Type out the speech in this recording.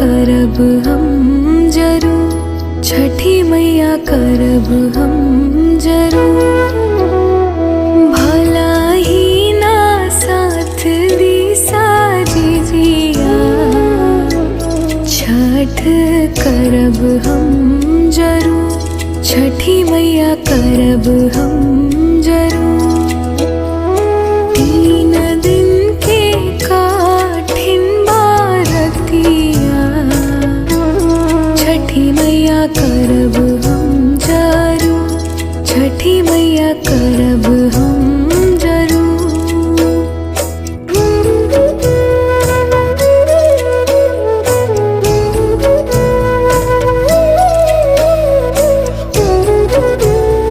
करब हम जरूर, छठी मैया करब हम जरूर। भला ही ना साथ दी सारी जिया, छठ करब हम जरूर, छठी मैया करब हम जरूर। 3 दिन के काठिन बारतिया, छठी मैया करब हम जरूर, छठी मैया करब